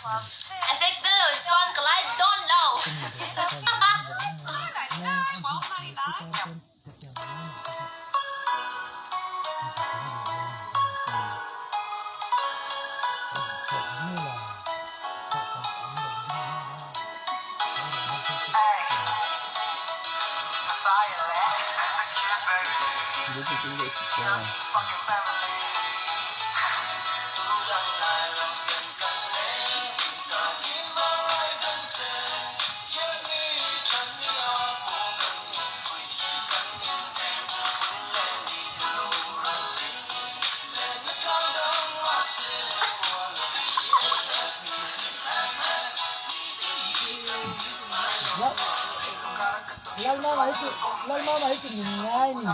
Efektif loh, con kelai don loh. Lal ma itu ngay ni.